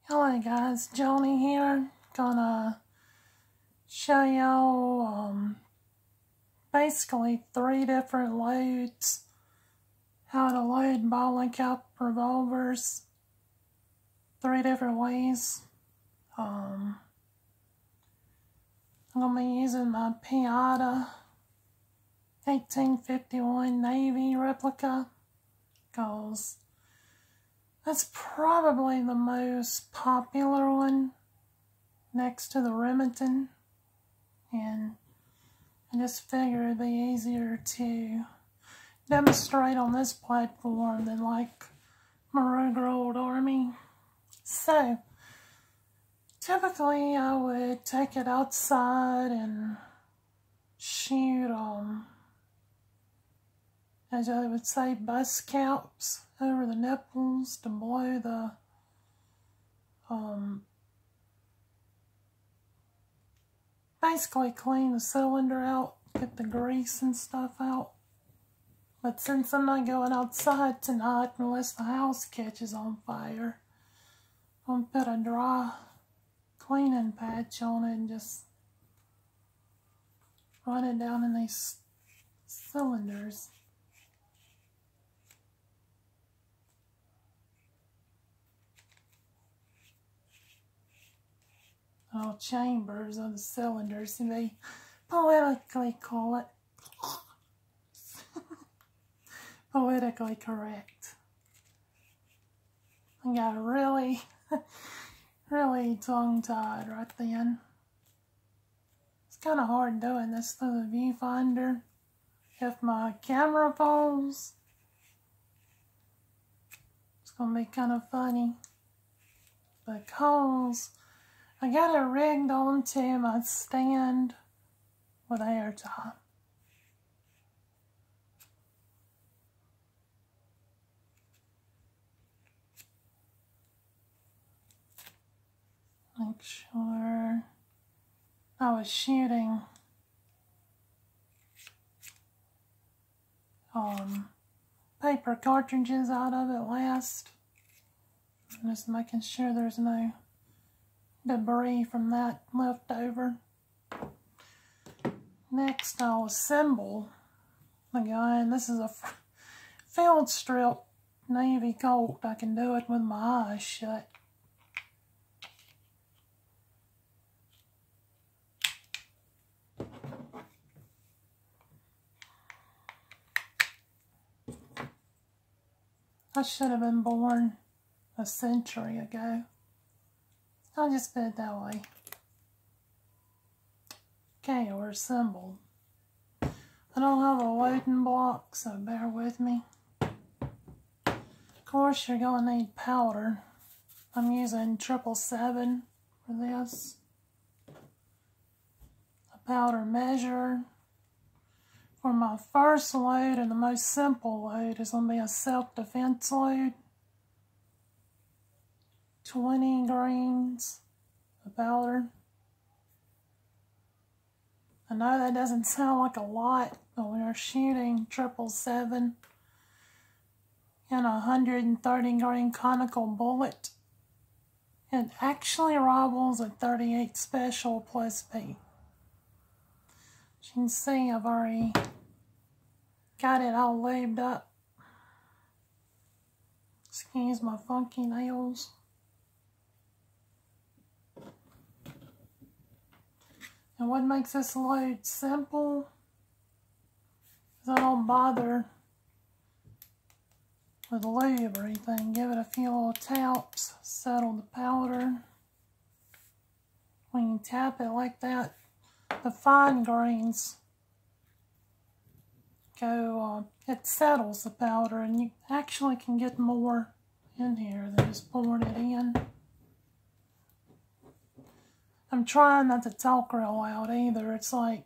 Hello guys, Johnny here. Gonna show y'all basically 3 different loads. How to load ball and cap revolvers 3 different ways. I'm gonna be using my Piata 1851 Navy replica because that's probably the most popular one next to the Remington, and I just figured it'd be easier to demonstrate on this platform than like my regular old Army. So typically I would take it outside and shoot as I would say, bus caps over the nipples to blow the basically clean the cylinder out, get the grease and stuff out. But since I'm not going outside tonight unless the house catches on fire, I'm gonna put a dry cleaning patch on it and just run it down in these cylinders. Chambers of the cylinders, and they politically call it politically correct. I got really tongue-tied right then. It's kind of hard doing this through the viewfinder. If my camera falls, it's gonna be kind of funny because I got it rigged onto my stand with hair tie. Make sure I was shooting paper cartridges out of it last. I'm just making sure there's no debris from that left over. Next, I'll assemble the gun. This is a field strip Navy Colt. I can do it with my eyes shut. I should have been born a century ago. I'll just put it that way. Okay, we're assembled. I don't have a loading block, so bear with me. Of course, you're going to need powder. I'm using 777 for this. A powder measure. For my first load, and the most simple load, is going to be a self-defense load. 20 grains of powder. I know that doesn't sound like a lot, but when you're shooting 777 in a 130 grain conical bullet, it actually rivals a 38 special plus B. As you can see, I've already got it all lubed up. Excuse my funky nails. And what makes this load simple is I don't bother with lube or anything. Give it a few little taps, settle the powder. When you tap it like that, the fine grains go, it settles the powder, and you actually can get more in here than just pouring it in. I'm trying not to talk real loud either. It's like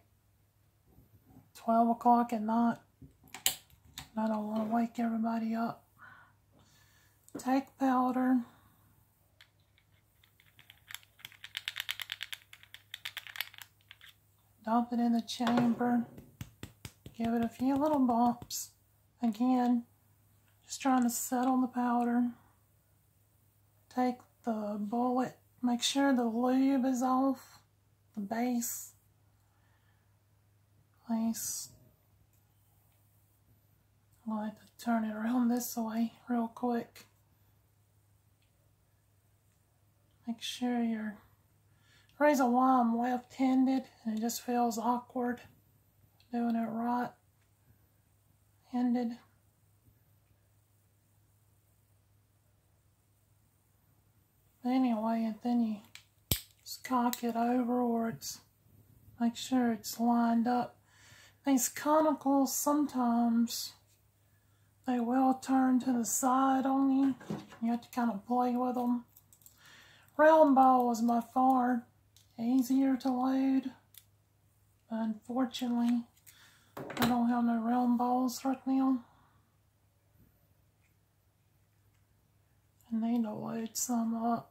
12 o'clock at night. I don't want to wake everybody up. Take powder. Dump it in the chamber. Give it a few little bumps. Again, just trying to settle the powder. Take the bullet. Make sure the lube is off, the base. Nice. I'll have to turn it around this way real quick. Make sure you're... The reason why I'm left-handed and it just feels awkward doing it right-handed. Anyway, and then you just cock it over, or it's... Make sure it's lined up. These conicals, sometimes they will turn to the side on you. You have to kind of play with them. Round ball is by far easier to load. Unfortunately, I don't have no round balls right now. I need to load some up.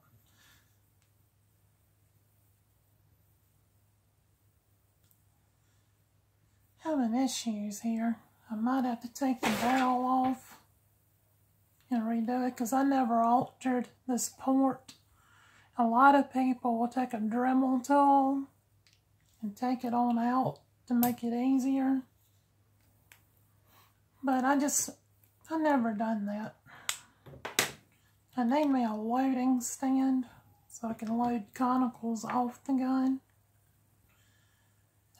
Having issues here. I might have to take the barrel off and redo it because I never altered this port. A lot of people will take a Dremel tool and take it on out to make it easier. But I never done that. I need me a loading stand so I can load conicals off the gun.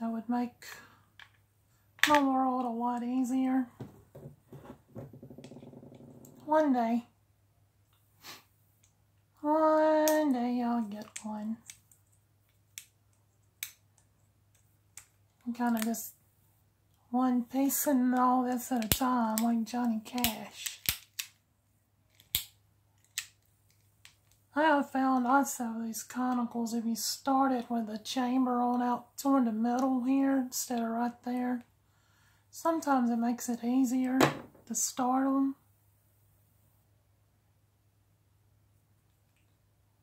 That would make my world a lot easier. One day I'll get one. I'm kind of just one piece and all this at a time, like Johnny Cash. I have found also these conicals, if you start it with the chamber on out toward the middle here instead of right there, sometimes it makes it easier to start them.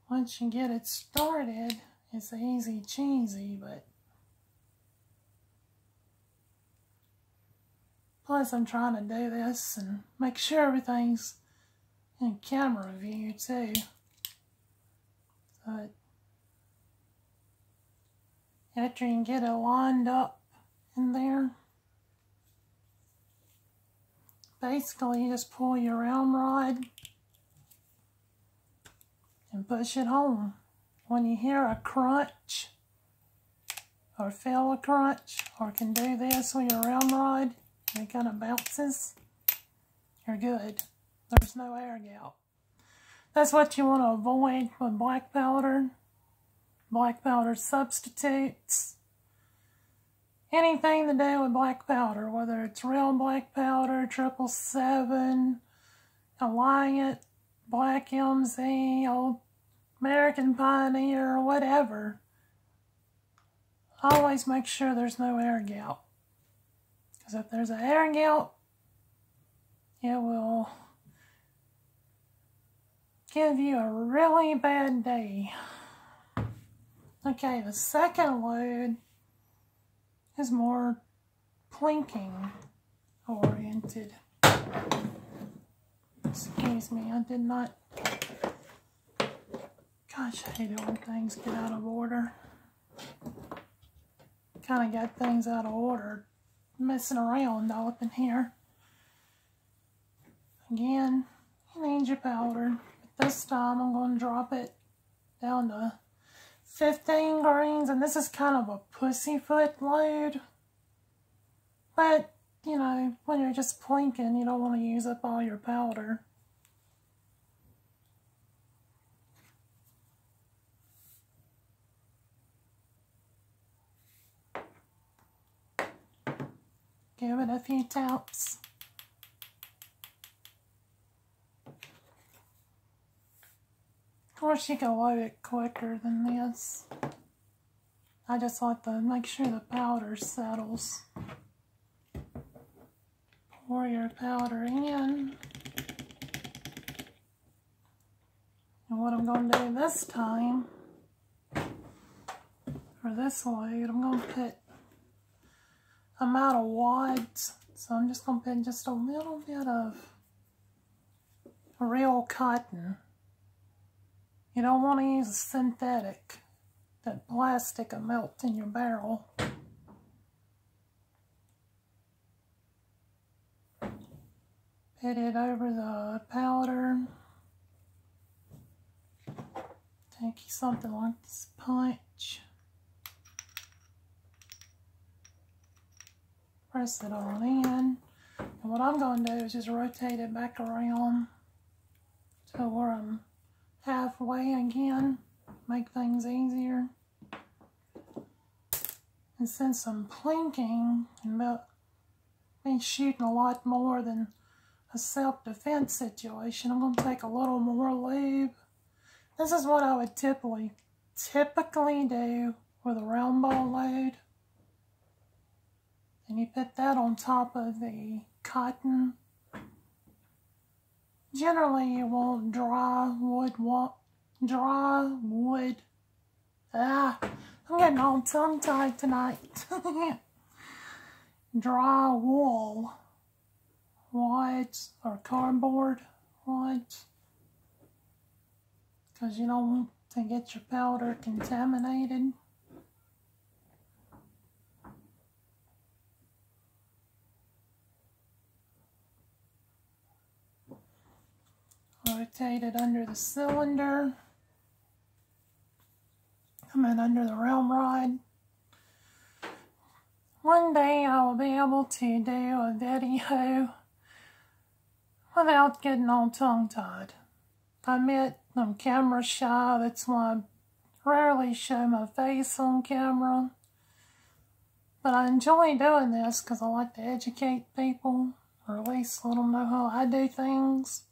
Once you get it started, it's easy cheesy, but plus I'm trying to do this and make sure everything's in camera view too. But after you get it lined up in there, basically you just pull your round rod and push it home. When you hear a crunch or feel a crunch or can do this with your round rod and it kind of bounces, you're good. There's no air gap. That's what you want to avoid with black powder. Black powder substitutes. Anything to do with black powder, whether it's real black powder, 777, Alliant, Black MZ, Old American Pioneer, or whatever. Always make sure there's no air gap. Because if there's an air gap, it will give you a really bad day. Okay, the second load is more plinking oriented. Excuse me, I did not... Gosh, I hate it when things get out of order. Kind of got things out of order, messing around all up in here. Again, you need your powder. But this time I'm going to drop it down to 15 grains, and this is kind of a pussyfoot load. But, you know, when you're just plinking, you don't want to use up all your powder. Give it a few taps. Of course, you can load it quicker than this. I just like to make sure the powder settles. Pour your powder in. And what I'm going to do this time, for this load, I'm going to put, I'm out of wads, so I'm just going to put just a little bit of real cotton You don't want to use a synthetic. That plastic will melt in your barrel. Put it over the powder. Take something like this punch. Press it on in. And what I'm going to do is just rotate it back around to where I'm halfway again. Make things easier. And since I'm plinking and been shooting a lot more than a self-defense situation, I'm going to take a little more lube. This is what I would typically do with a round ball load. And you put that on top of the cotton. Generally, you want dry wood. I'm getting all tongue-tied tonight. Dry wool wads or cardboard wads, because you don't want to get your powder contaminated. Rotate it under the cylinder. Come in under the ramrod. One day I will be able to do a video without getting all tongue-tied. I admit I'm camera shy, that's why I rarely show my face on camera. But I enjoy doing this because I like to educate people, or at least let them know how I do things.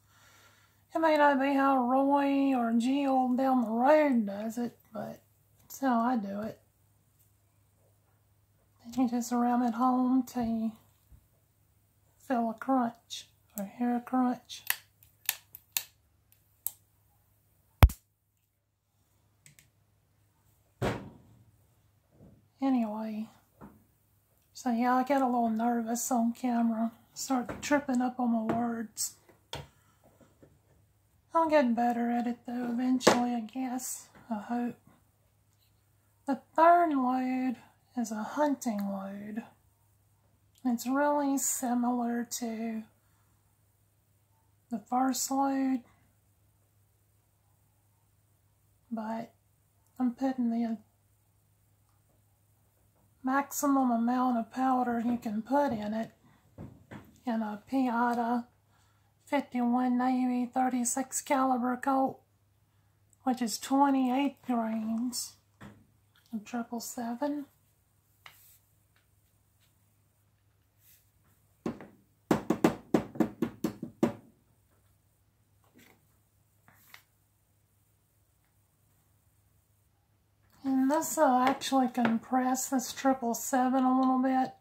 It may not be how Roy or Jill down the road does it, but it's how I do it. And you just ram it home till you feel a crunch or hear a crunch. Anyway, so yeah, I get a little nervous on camera. Start tripping up on my words. I'll get better at it though eventually, I guess. I hope. The third load is a hunting load. It's really similar to the first load, but I'm putting the maximum amount of powder you can put in it in a Piata 51 Navy 36 caliber Colt, which is 28 grains of 777. And this will actually compress this 777 a little bit.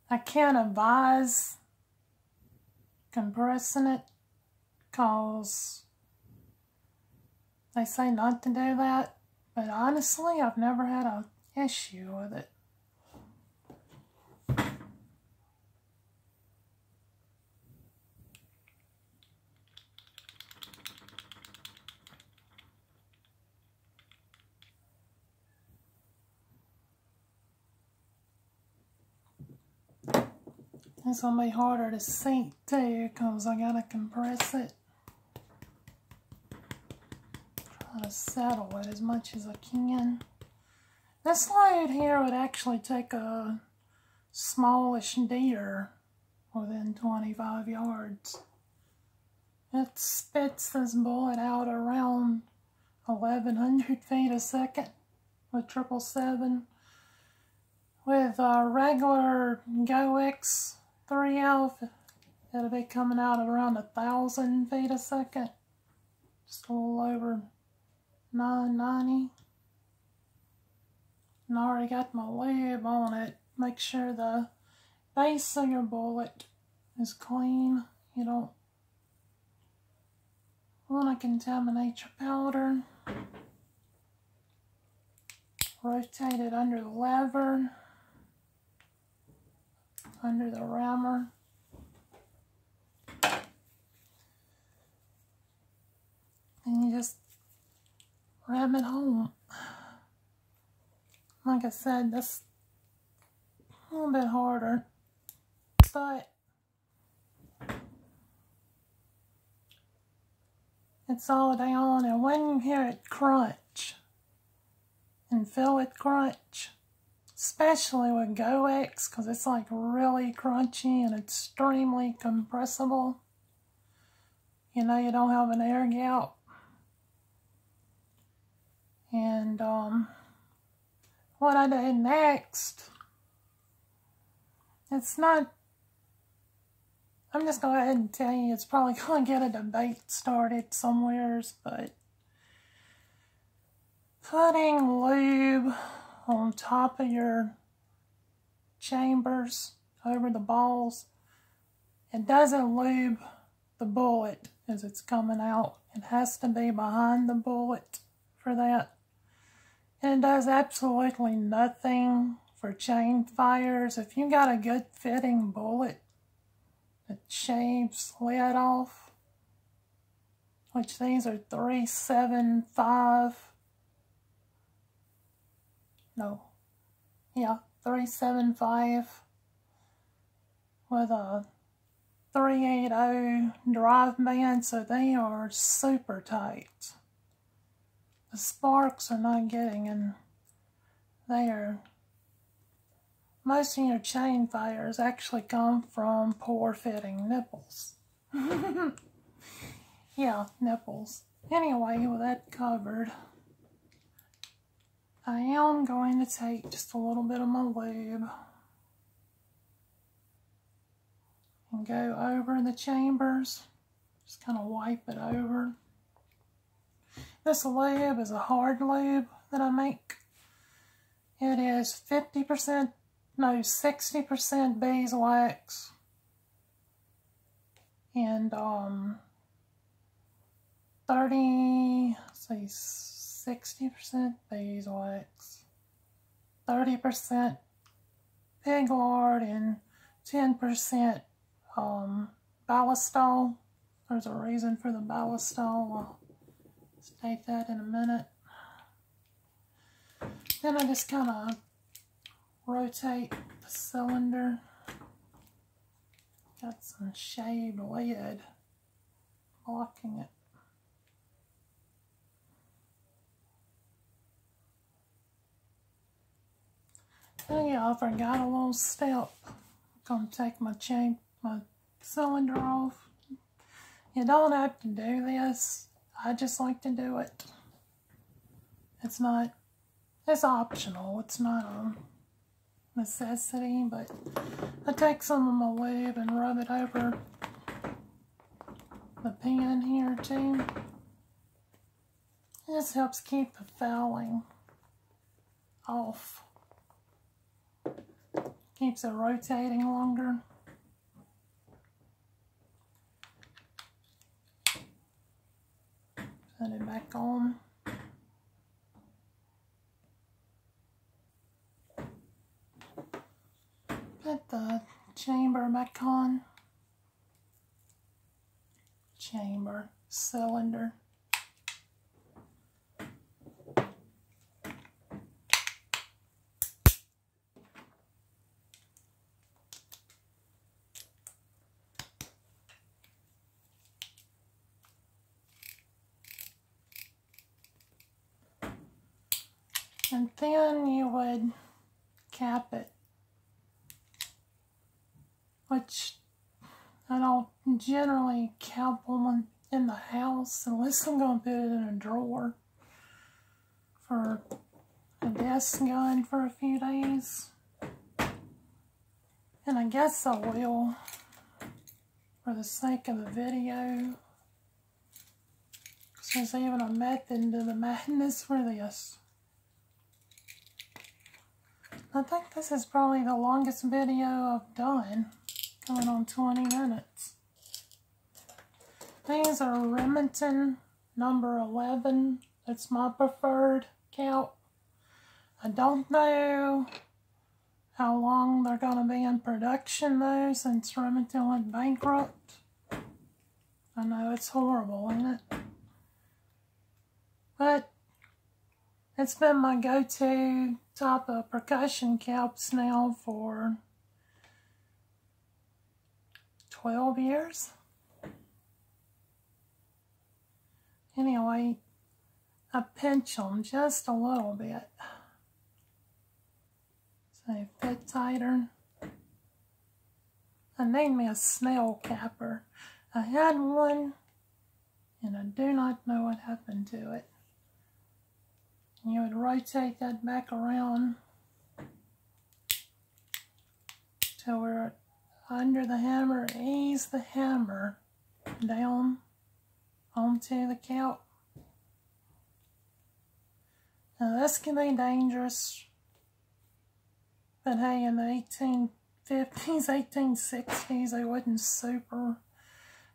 I can't advise compressing it because they say not to do that, but honestly I've never had an issue with it. It's going to be harder to sink too because I got to compress it. Try to settle it as much as I can. This load here would actually take a smallish deer within 25 yards. It spits this bullet out around 1,100 feet a second with 777. With a regular GoX 3L, it'll be coming out around 1,000 feet a second. Just a little over 990. And I already got my lube on it. Make sure the base of your bullet is clean. You don't want to contaminate your powder. Rotate it under the lever, under the rammer. And you just ram it home. Like I said, that's a little bit harder, but it's all down, and when you hear it crunch and feel it crunch, especially with GoX, because it's like really crunchy and extremely compressible, you know you don't have an air gap. And what I did next, it's not, I'm just going to go ahead and tell you, it's probably going to get a debate started somewheres, but putting lube on top of your chambers over the balls, it doesn't lube the bullet as it's coming out. It has to be behind the bullet for that. And it does absolutely nothing for chain fires. If you got a good fitting bullet that shaves lead off, which these are 375, 375 with a 380 drive band, so they are super tight. The sparks are not getting, and they are, most of your chain fires actually come from poor fitting nipples. Yeah, nipples. Anyway, with that covered, I am going to take just a little bit of my lube and go over the chambers. Just kind of wipe it over. This lube is a hard lube that I make. It is 60% beeswax and 60% beeswax, 30% pig lard, and 10% ballistol. There's a reason for the ballistol. I'll state that in a minute. Then I just kind of rotate the cylinder. Got some shaved lead blocking it. Oh yeah, I forgot a little step. I'm gonna take my cylinder off. You don't have to do this. I just like to do it. It's optional. It's not a necessity, but I take some of my lube and rub it over the pan here too. It just helps keep the fouling off. Keeps it rotating longer. Put it back on. Put the chamber back on. Cylinder. And then you would cap it, which I don't generally cap them in the house unless I'm going to put it in a drawer for a desk gun for a few days. And I guess I will for the sake of the video. There's even a method to the madness for this. I think this is probably the longest video I've done, going on 20 minutes. These are Remington number 11. It's my preferred count. I don't know how long they're going to be in production though, since Remington went bankrupt. I know it's horrible, isn't it? But It's been my go-to type of percussion caps now for 12 years. Anyway, I pinch them just a little bit so they fit tighter. I need me a snail capper. I had one and I do not know what happened to it. You would rotate that back around till we're under the hammer, ease the hammer down onto the cap. Now this can be dangerous, but hey, in the 1850s, 1860s, they wasn't super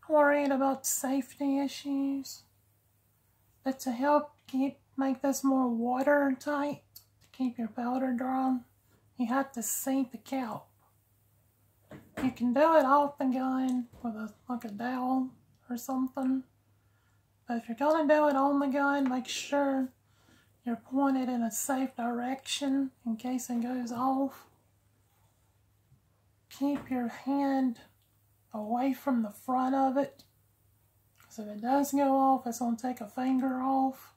worried about safety issues. But to help make this more watertight, to keep your powder dry, you have to seat the cap. You can do it off the gun with like a dowel or something. But if you're going to do it on the gun, make sure you're pointed in a safe direction in case it goes off. Keep your hand away from the front of it, because if it does go off, it's going to take a finger off.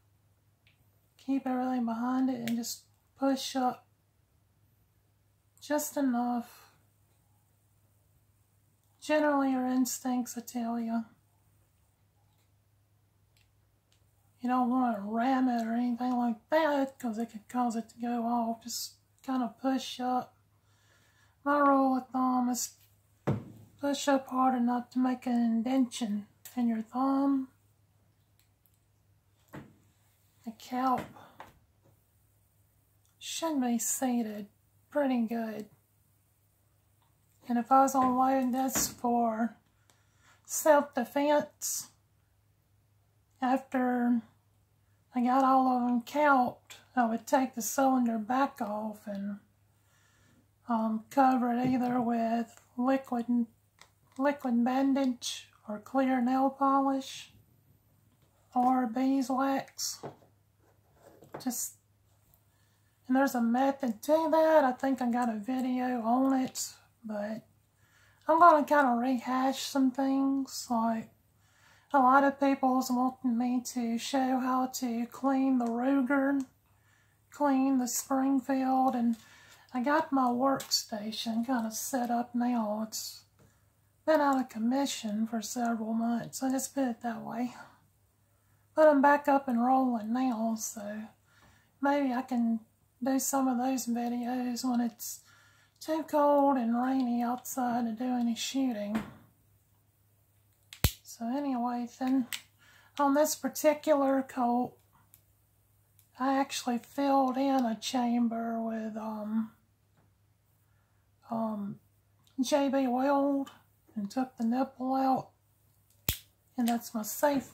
Keep everything behind it and just push up just enough. Generally, your instincts will tell you. You don't want to ram it or anything like that, because it could cause it to go off. Just kind of push up. My rule of thumb is push up hard enough to make an indention in your thumb. The cap should be seated pretty good. And if I was on load this for self-defense, after I got all of them capped, I would take the cylinder back off and cover it either with liquid bandage or clear nail polish or beeswax. And there's a method to that. I think I got a video on it, but I'm going to kind of rehash some things. Like, a lot of people's wanting me to show how to clean the Ruger, clean the Springfield, and I got my workstation kind of set up now. It's been out of commission for several months. I just put it that way. But I'm back up and rolling now, so maybe I can do some of those videos when it's too cold and rainy outside to do any shooting. So anyway, then on this particular coat, I actually filled in a chamber with JB Weld and took the nipple out, and that's my safe.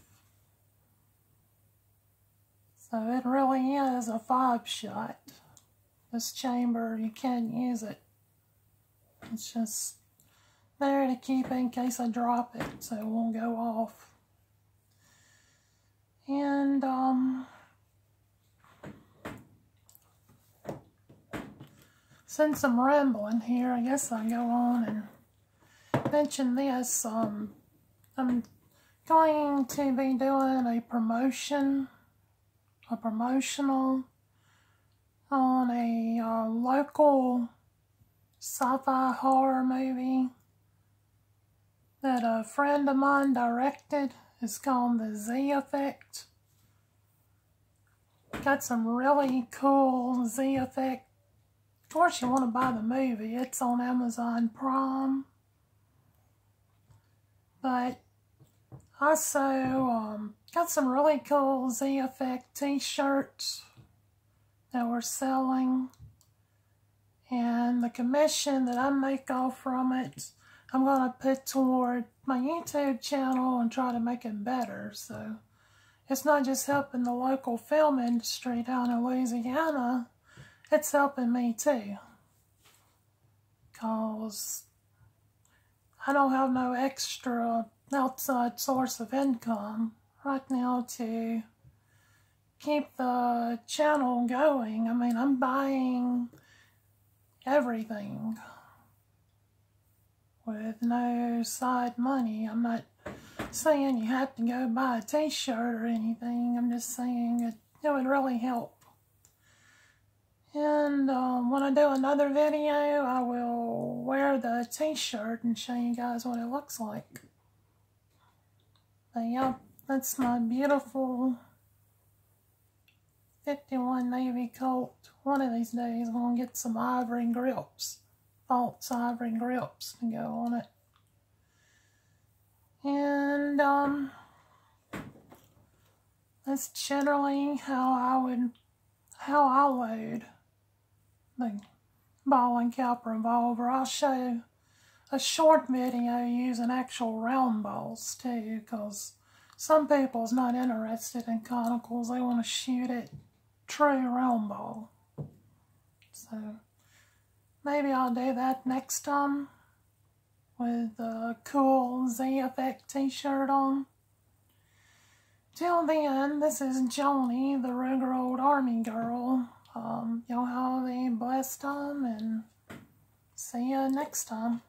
So it really is a 5-shot. This chamber, you can't use it. It's just there to keep in case I drop it, so it won't go off. And since I'm rambling here, I guess I'll go on and mention this. I'm going to be doing a promotional on a local sci-fi horror movie that a friend of mine directed. It's called The Z Effect. Got some really cool Z Effect. Of course, you want to buy the movie. It's on Amazon Prime. But also got some really cool Z Effect t-shirts that we're selling. And the commission that I make off from it, I'm going to put toward my YouTube channel and try to make it better. So it's not just helping the local film industry down in Louisiana, it's helping me too. Because I don't have no extra outside source of income right now to keep the channel going. I mean, I'm buying everything with no side money. I'm not saying you have to go buy a t-shirt or anything. I'm just saying it would really help. And when I do another video, I will wear the t-shirt and show you guys what it looks like. But yeah, that's my beautiful 51 Navy Colt. One of these days I'm going to get some ivory grips, false ivory grips to go on it. And that's generally how I load the ball and cap revolver. I'll show a short video using actual round balls too, because some people's not interested in conicals. They want to shoot it true round ball. So maybe I'll do that next time with a cool Z Effect t-shirt on. Till then, this is Joni, the regular old army girl. Y'all have a blessed time, and see ya next time.